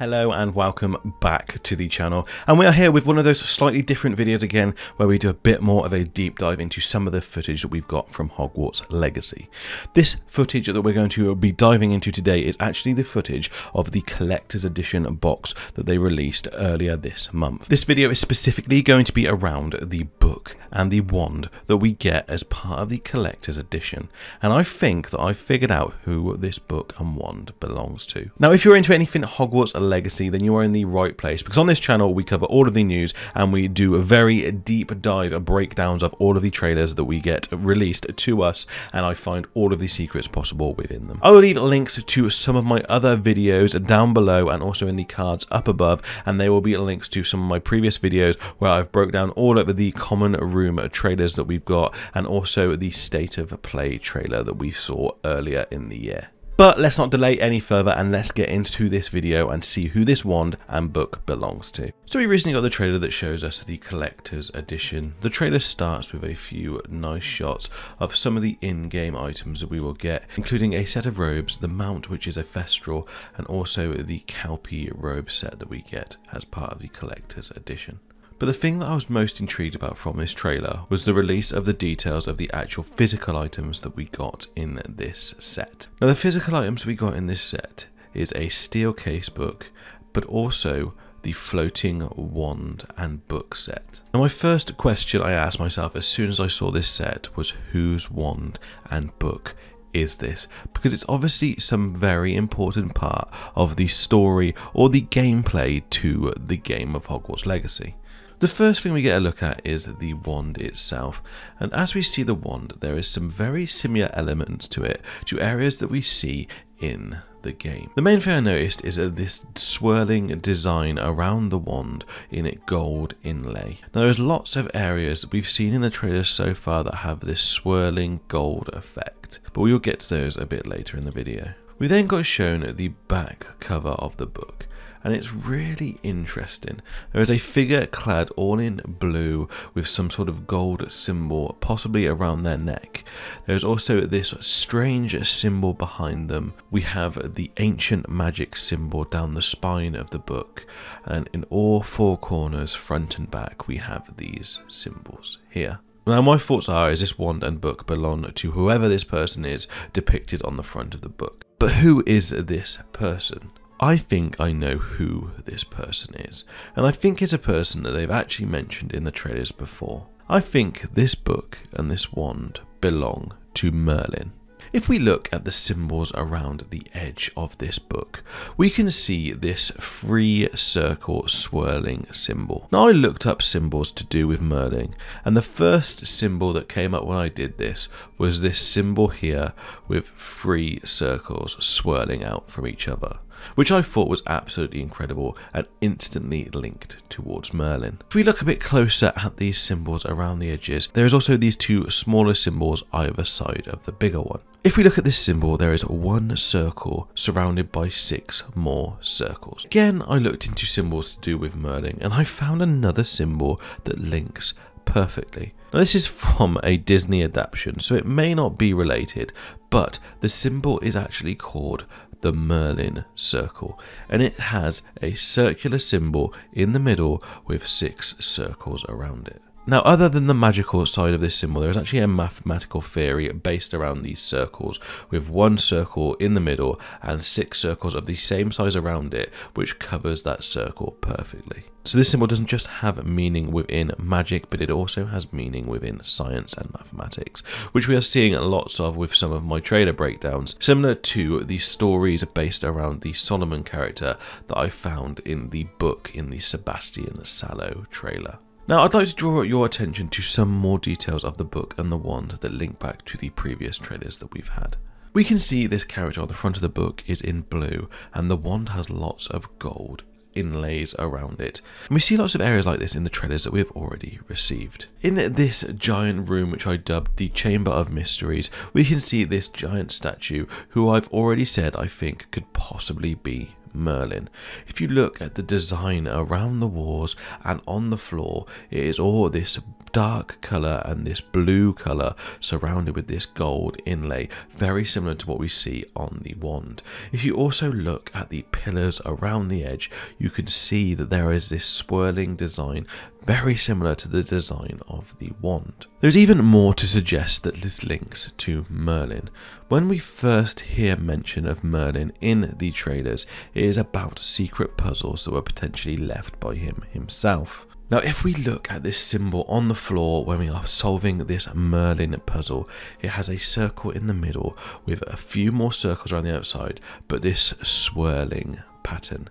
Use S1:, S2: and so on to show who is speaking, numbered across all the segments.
S1: Hello and welcome back to the channel, and we are here with one of those slightly different videos again where we do a bit more of a deep dive into some of the footage that we've got from Hogwarts Legacy. This footage that we're going to be diving into today is actually the footage of the collector's edition box that they released earlier this month. This video is specifically going to be around the book and the wand that we get as part of the collector's edition, and I think that I've figured out who this book and wand belongs to. Now, if you're into anything Hogwarts Legacy, then you are in the right place, because on this channel we cover all of the news and we do a very deep dive breakdowns of all of the trailers that we get released to us, and I find all of the secrets possible within them. I will leave links to some of my other videos down below and also in the cards up above, and there will be links to some of my previous videos where I've broke down all of the common room trailers that we've got and also the state of play trailer that we saw earlier in the year. But let's not delay any further and let's get into this video and see who this wand and book belongs to. So we recently got the trailer that shows us the collector's edition. The trailer starts with a few nice shots of some of the in-game items that we will get, including a set of robes, the mount which is a Thestral, and also the Calpy robe set that we get as part of the collector's edition. But the thing that I was most intrigued about from this trailer was the release of the details of the actual physical items that we got in this set. Now, the physical items we got in this set is a steel case book, but also the floating wand and book set. Now, my first question I asked myself as soon as I saw this set was, whose wand and book is this? Because it's obviously some very important part of the story or the gameplay to the game of Hogwarts Legacy. The first thing we get a look at is the wand itself, and as we see the wand, there is some very similar elements to it, to areas that we see in the game. The main thing I noticed is this swirling design around the wand in gold inlay. Now, there's lots of areas that we've seen in the trailers so far that have this swirling gold effect, but we will get to those a bit later in the video. We then got shown the back cover of the book, and it's really interesting. There is a figure clad all in blue with some sort of gold symbol possibly around their neck. There's also this strange symbol behind them. We have the ancient magic symbol down the spine of the book, and in all four corners, front and back, we have these symbols here. Now, my thoughts are, is this wand and book belong to whoever this person is depicted on the front of the book. But who is this person? I think I know who this person is, and I think it's a person that they've actually mentioned in the trailers before. I think this book and this wand belong to Merlin. If we look at the symbols around the edge of this book, we can see this 3 circle swirling symbol. Now, I looked up symbols to do with Merlin, and the first symbol that came up when I did this was this symbol here with 3 circles swirling out from each other, which I thought was absolutely incredible and instantly linked towards Merlin. If we look a bit closer at these symbols around the edges, there is also these 2 smaller symbols either side of the bigger one. If we look at this symbol, there is 1 circle surrounded by 6 more circles. Again, I looked into symbols to do with Merlin, and I found another symbol that links perfectly. Now, this is from a Disney adaptation, so it may not be related, but the symbol is actually called the Merlin circle, and it has a circular symbol in the middle with 6 circles around it. Now, other than the magical side of this symbol, there is actually a mathematical theory based around these circles, with 1 circle in the middle and 6 circles of the same size around it, which covers that circle perfectly. So this symbol doesn't just have meaning within magic, but it also has meaning within science and mathematics, which we are seeing lots of with some of my trailer breakdowns, similar to the stories based around the Solomon character that I found in the book in the Sebastian Sallow trailer. Now, I'd like to draw your attention to some more details of the book and the wand that link back to the previous trailers that we've had. We can see this character on the front of the book is in blue, and the wand has lots of gold inlays around it. And we see lots of areas like this in the trailers that we have already received. In this giant room, which I dubbed the Chamber of Mysteries, we can see this giant statue, who I've already said I think could possibly be Merlin. If you look at the design around the walls and on the floor, it is all this dark colour and this blue colour surrounded with this gold inlay, very similar to what we see on the wand. If you also look at the pillars around the edge, you can see that there is this swirling design very similar to the design of the wand. There's even more to suggest that this links to Merlin. When we first hear mention of Merlin in the trailers, it is about secret puzzles that were potentially left by him himself. Now, if we look at this symbol on the floor when we are solving this Merlin puzzle, it has a circle in the middle with a few more circles around the outside, but this swirling pattern.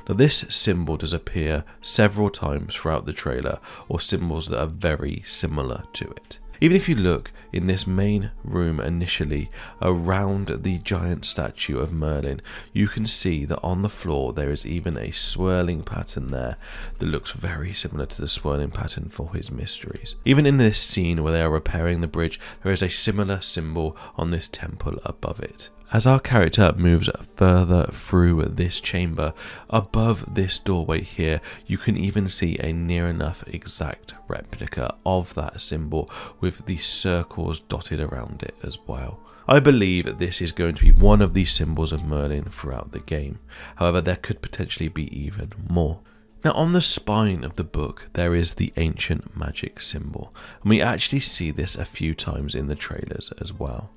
S1: Now, this symbol does appear several times throughout the trailer, or symbols that are very similar to it. Even if you look in this main room initially around the giant statue of Merlin, you can see that on the floor there is even a swirling pattern there that looks very similar to the swirling pattern for his mysteries. Even in this scene where they are repairing the bridge, there is a similar symbol on this temple above it. As our character moves further through this chamber, above this doorway here, you can even see a near enough exact replica of that symbol with the circles dotted around it as well. I believe this is going to be one of the symbols of Merlin throughout the game. However, there could potentially be even more. Now, on the spine of the book, there is the ancient magic symbol, and we actually see this a few times in the trailers as well.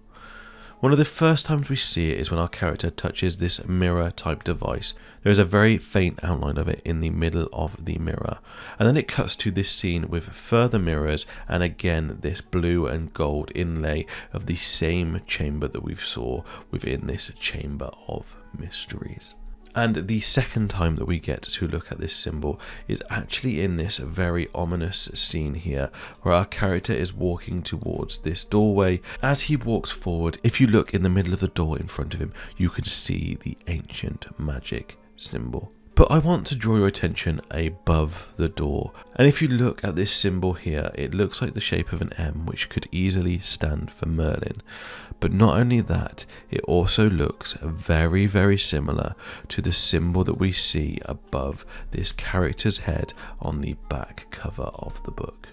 S1: One of the first times we see it is when our character touches this mirror type device. There is a very faint outline of it in the middle of the mirror, and then it cuts to this scene with further mirrors and again this blue and gold inlay of the same chamber that we saw within this chamber of mysteries. And the second time that we get to look at this symbol is actually in this very ominous scene here, where our character is walking towards this doorway. As he walks forward, if you look in the middle of the door in front of him, you can see the ancient magic symbol. But I want to draw your attention above the door, and if you look at this symbol here, it looks like the shape of an M, which could easily stand for Merlin. But not only that, it also looks very, very similar to the symbol that we see above this character's head on the back cover of the book.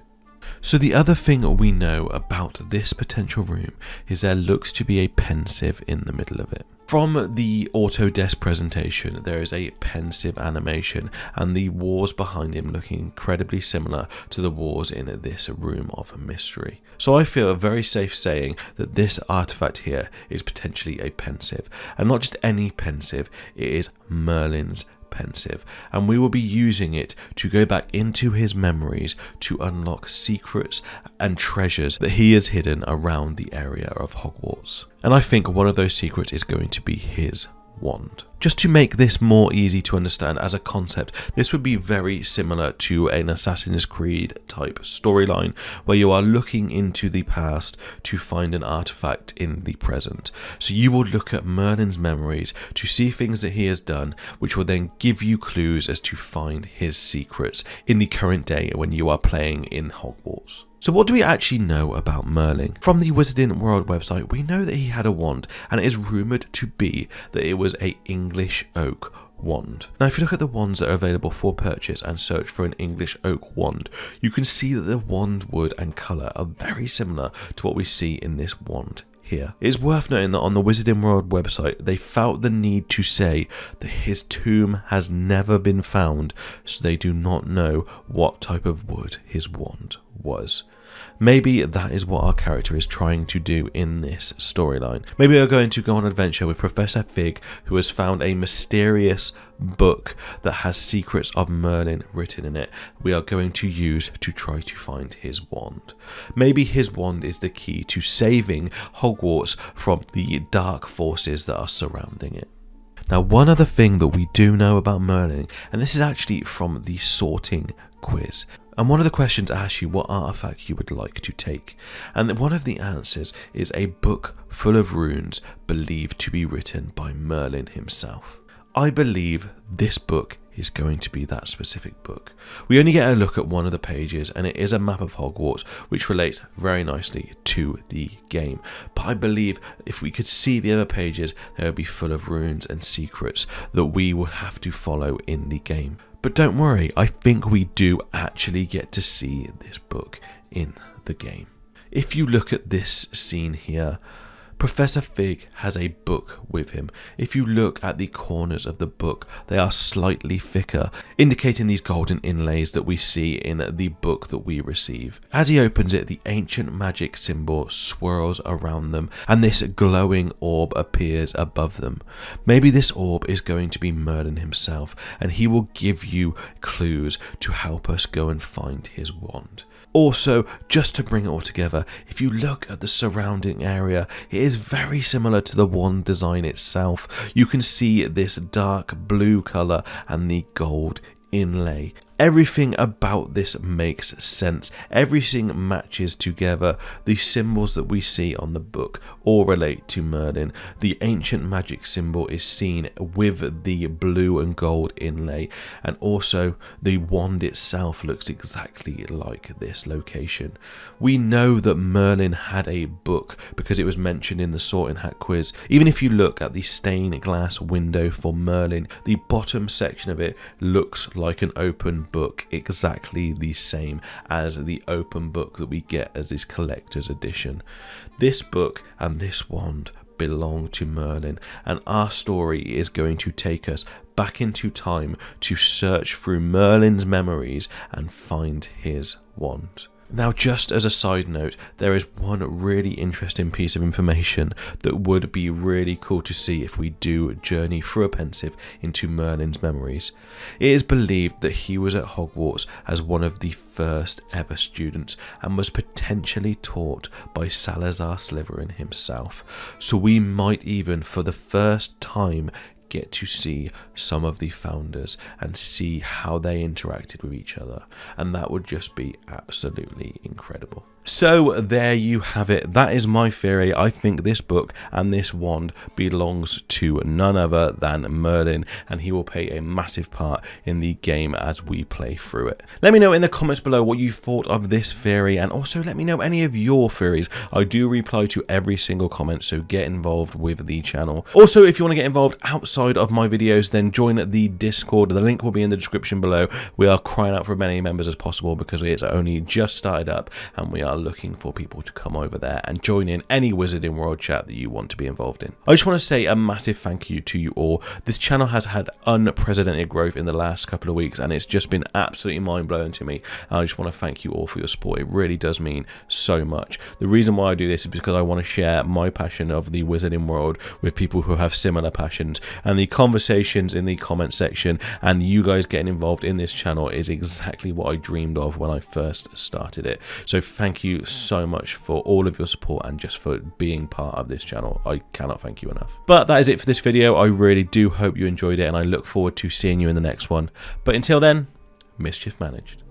S1: So the other thing we know about this potential room is there looks to be a pensive in the middle of it. From the Autodesk presentation, there is a pensive animation and the walls behind him looking incredibly similar to the walls in this room of mystery. So I feel very safe saying that this artifact here is potentially a pensive, and not just any pensive, it is Merlin's pensive, and we will be using it to go back into his memories to unlock secrets and treasures that he has hidden around the area of Hogwarts. And I think one of those secrets is going to be his wand. Just to make this more easy to understand as a concept, this would be very similar to an Assassin's Creed type storyline where you are looking into the past to find an artifact in the present. So you will look at Merlin's memories to see things that he has done, which will then give you clues as to find his secrets in the current day when you are playing in Hogwarts. So what do we actually know about Merlin? From the Wizarding World website, we know that he had a wand, and it is rumoured to be that it was an English oak wand. Now, if you look at the wands that are available for purchase and search for an English oak wand, you can see that the wand wood and colour are very similar to what we see in this wand here. It is worth noting that on the Wizarding World website, they felt the need to say that his tomb has never been found, so they do not know what type of wood his wand was. Maybe that is what our character is trying to do in this storyline. Maybe we're going to go on an adventure with Professor Fig, who has found a mysterious book that has secrets of Merlin written in it we are going to use to try to find his wand. Maybe his wand is the key to saving Hogwarts from the dark forces that are surrounding it. Now, one other thing that we do know about Merlin, and this is actually from the sorting quiz, and one of the questions asks you what artifact you would like to take, and one of the answers is a book full of runes believed to be written by Merlin himself. I believe this book is going to be that specific book. We only get a look at one of the pages, and it is a map of Hogwarts, which relates very nicely to the game. But I believe if we could see the other pages, they would be full of runes and secrets that we would have to follow in the game. But don't worry, I think we do actually get to see this book in the game. If you look at this scene here, Professor Fig has a book with him. If you look at the corners of the book, they are slightly thicker, indicating these golden inlays that we see in the book that we receive. As he opens it, the ancient magic symbol swirls around them, and this glowing orb appears above them. Maybe this orb is going to be Merlin himself, and he will give you clues to help us go and find his wand. Also, just to bring it all together, if you look at the surrounding area, it is very similar to the wand design itself. You can see this dark blue colour and the gold inlay. Everything about this makes sense. Everything matches together. The symbols that we see on the book all relate to Merlin. The ancient magic symbol is seen with the blue and gold inlay, and also the wand itself looks exactly like this location. We know that Merlin had a book because it was mentioned in the Sorting Hat quiz. Even if you look at the stained glass window for Merlin, the bottom section of it looks like an open book, exactly the same as the open book that we get as this collector's edition. This book and this wand belong to Merlin, and our story is going to take us back into time to search through Merlin's memories and find his wand. Now, just as a side note, there is one really interesting piece of information that would be really cool to see if we do journey through a pensive into Merlin's memories. It is believed that he was at Hogwarts as one of the first ever students and was potentially taught by Salazar Slytherin himself. So we might even, for the first time, get to see some of the founders and see how they interacted with each other, and that would just be absolutely incredible. So there you have it. That is my theory. I think this book and this wand belongs to none other than Merlin, and he will play a massive part in the game as we play through it. Let me know in the comments below what you thought of this theory, and also let me know any of your theories. I do reply to every single comment, so get involved with the channel. Also, if you want to get involved outside of my videos, then join the Discord. The link will be in the description below. We are crying out for as many members as possible because it's only just started up, and we are looking for people to come over there and join in any Wizarding World chat that you want to be involved in. I just want to say a massive thank you to you all. This channel has had unprecedented growth in the last couple of weeks, and it's just been absolutely mind-blowing to me. And I just want to thank you all for your support. It really does mean so much. The reason why I do this is because I want to share my passion of the Wizarding World with people who have similar passions, and the conversations in the comment section and you guys getting involved in this channel is exactly what I dreamed of when I first started it. So thank you so much for all of your support and just for being part of this channel. I cannot thank you enough. But that is it for this video. I really do hope you enjoyed it, and I look forward to seeing you in the next one. But until then, mischief managed.